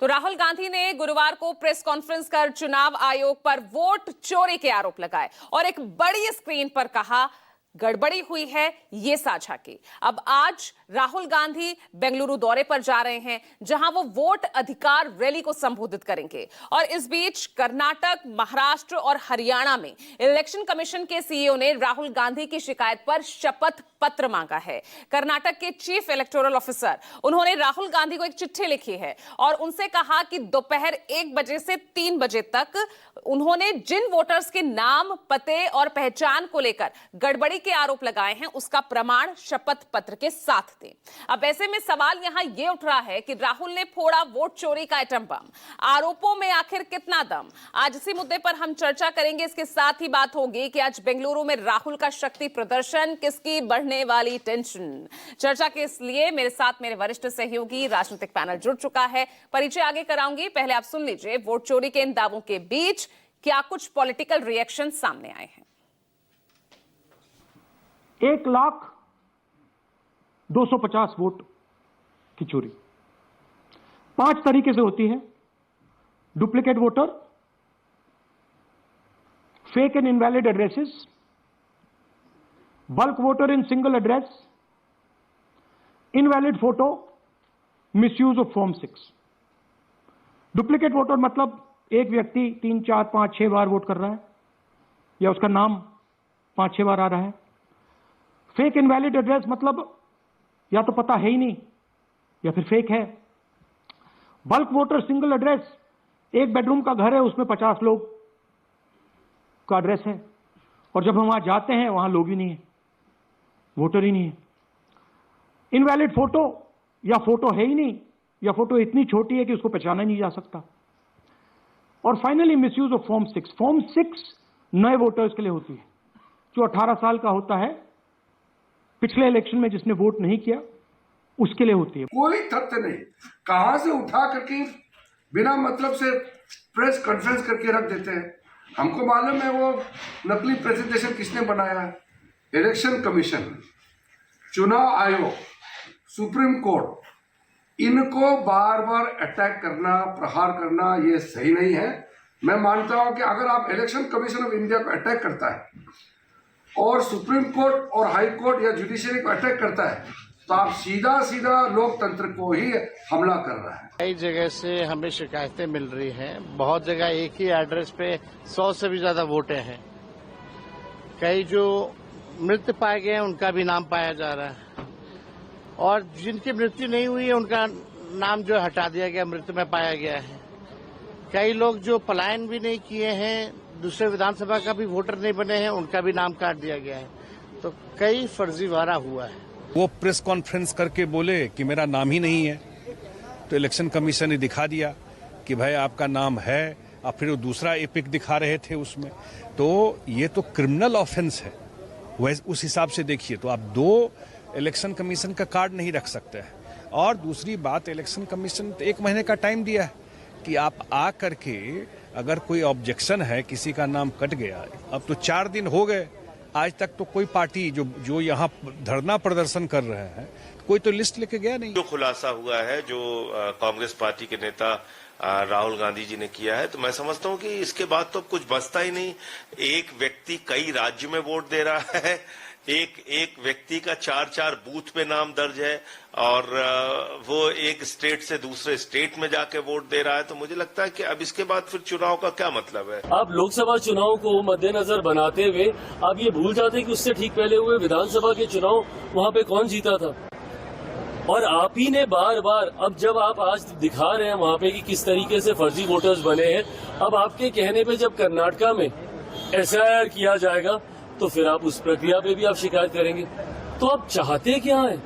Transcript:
तो राहुल गांधी ने गुरुवार को प्रेस कॉन्फ्रेंस कर चुनाव आयोग पर वोट चोरी के आरोप लगाए और एक बड़ी स्क्रीन पर कहा गड़बड़ी हुई है, ये साझा की। अब आज राहुल गांधी बेंगलुरु दौरे पर जा रहे हैं, जहां वो वोट अधिकार रैली को संबोधित करेंगे। और इस बीच कर्नाटक, महाराष्ट्र और हरियाणा में इलेक्शन कमीशन के सीईओ ने राहुल गांधी की शिकायत पर शपथ पत्र मांगा है। कर्नाटक के चीफ इलेक्टोरल ऑफिसर उन्होंने राहुल गांधी को एक चिट्ठी लिखी है और उनसे कहा कि दोपहर 1 बजे से 3 बजे तक उन्होंने जिन वोटर्स के नाम, पते और पहचान को लेकर गड़बड़ी के आरोप लगाए हैं, उसका प्रमाण शपथ पत्र के साथ दें। अब ऐसे में सवाल यहां यह उठ रहा है कि राहुल ने फोड़ा वोट चोरी का एटम बम। आरोपों में आखिर कितना दम? आज इसी मुद्दे पर हम चर्चा करेंगे। इसके साथ ही बात होगी कि आज बेंगलुरु में राहुल का शक्ति प्रदर्शन, किसकी बढ़ने वाली टेंशन। चर्चा के लिए मेरे साथ मेरे वरिष्ठ सहयोगी राजनीतिक पैनल जुड़ चुका है। परिचय आगे कराऊंगी, पहले आप सुन लीजिए वोट चोरी के इन दावों के बीच क्या कुछ पॉलिटिकल रिएक्शन सामने आए हैं। 1,250,000 वोट की चोरी 5 तरीके से होती है। Duplicate voter, fake and invalid addresses, bulk voter in single address, invalid photo, misuse of form 6। Duplicate voter मतलब एक व्यक्ति 3, 4, 5, 6 बार वोट कर रहा है या उसका नाम 5-6 बार आ रहा है। फेक इनवैलिड एड्रेस मतलब या तो पता है ही नहीं या फिर फेक है। बल्क वोटर सिंगल एड्रेस, एक बेडरूम का घर है, उसमें 50 लोग का एड्रेस है और जब हम वहां जाते हैं वहां लोग ही नहीं है, वोटर ही नहीं है। इनवैलिड फोटो, या फोटो है ही नहीं या फोटो इतनी छोटी है कि उसको पहचाना नहीं जा सकता। और finally misuse of form 6। Form 6 नए वोटर्स के लिए होती है, जो 18 साल का होता है, पिछले इलेक्शन में जिसने वोट नहीं किया उसके लिए होती है। कोई तथ्य नहीं, कहां से उठा करके बिना मतलब से प्रेस कॉन्फ्रेंस करके रख देते हैं। हमको मालूम है वो नकली प्रेजेंटेशन किसने बनाया है। इलेक्शन कमीशन, चुनाव आयोग, सुप्रीम कोर्ट, इनको बार बार अटैक करना, प्रहार करना ये सही नहीं है। मैं मानता हूं कि अगर आप इलेक्शन कमीशन ऑफ इंडिया को अटैक करता है और सुप्रीम कोर्ट और हाई कोर्ट या जुडिशरी को अटैक करता है तो आप सीधा सीधा लोकतंत्र को ही हमला कर रहा है। कई जगह से हमें शिकायतें मिल रही हैं। बहुत जगह एक ही एड्रेस पे 100 से भी ज्यादा वोटें हैं। कई जो मृत पाए गए हैं उनका भी नाम पाया जा रहा है और जिनकी मृत्यु नहीं हुई है उनका नाम जो हटा दिया गया, मृत में पाया गया है। कई लोग जो पलायन भी नहीं किए हैं, दूसरे विधानसभा का भी वोटर नहीं बने हैं, उनका भी नाम काट दिया गया है। तो कई फर्जीवाड़ा हुआ है। वो प्रेस कॉन्फ्रेंस करके बोले कि मेरा नाम ही नहीं है, तो इलेक्शन कमीशन ने दिखा दिया कि भाई आपका नाम है, और फिर वो दूसरा एपिक दिखा रहे थे उसमें। तो ये तो क्रिमिनल ऑफेंस है। वैसे उस हिसाब से देखिए तो आप 2 इलेक्शन कमीशन का कार्ड नहीं रख सकते हैं। और दूसरी बात, इलेक्शन कमीशन 1 महीने का टाइम दिया है कि आप आ करके अगर कोई ऑब्जेक्शन है, किसी का नाम कट गया, अब तो 4 दिन हो गए, आज तक तो कोई पार्टी जो यहाँ धरना प्रदर्शन कर रहे हैं, कोई तो लिस्ट लेके गया नहीं। जो खुलासा हुआ है, जो कांग्रेस पार्टी के नेता राहुल गांधी जी ने किया है, तो मैं समझता हूं कि इसके बाद तो कुछ बचता ही नहीं। एक व्यक्ति कई राज्यों में वोट दे रहा है, एक व्यक्ति का 4-4 बूथ पे नाम दर्ज है और वो एक स्टेट से दूसरे स्टेट में जाके वोट दे रहा है। तो मुझे लगता है कि अब इसके बाद फिर चुनाव का क्या मतलब है। आप लोकसभा चुनाव को मद्देनजर बनाते हुए आप ये भूल जाते हैं कि उससे ठीक पहले हुए विधानसभा के चुनाव वहाँ पे कौन जीता था। और आप ही ने बार बार, अब जब आप आज दिखा रहे हैं वहाँ पे कि किस तरीके से फर्जी वोटर्स बने हैं, अब आपके कहने पे जब कर्नाटका में SIR किया जाएगा तो फिर आप उस प्रक्रिया पे भी आप शिकायत करेंगे। तो आप चाहते क्या है?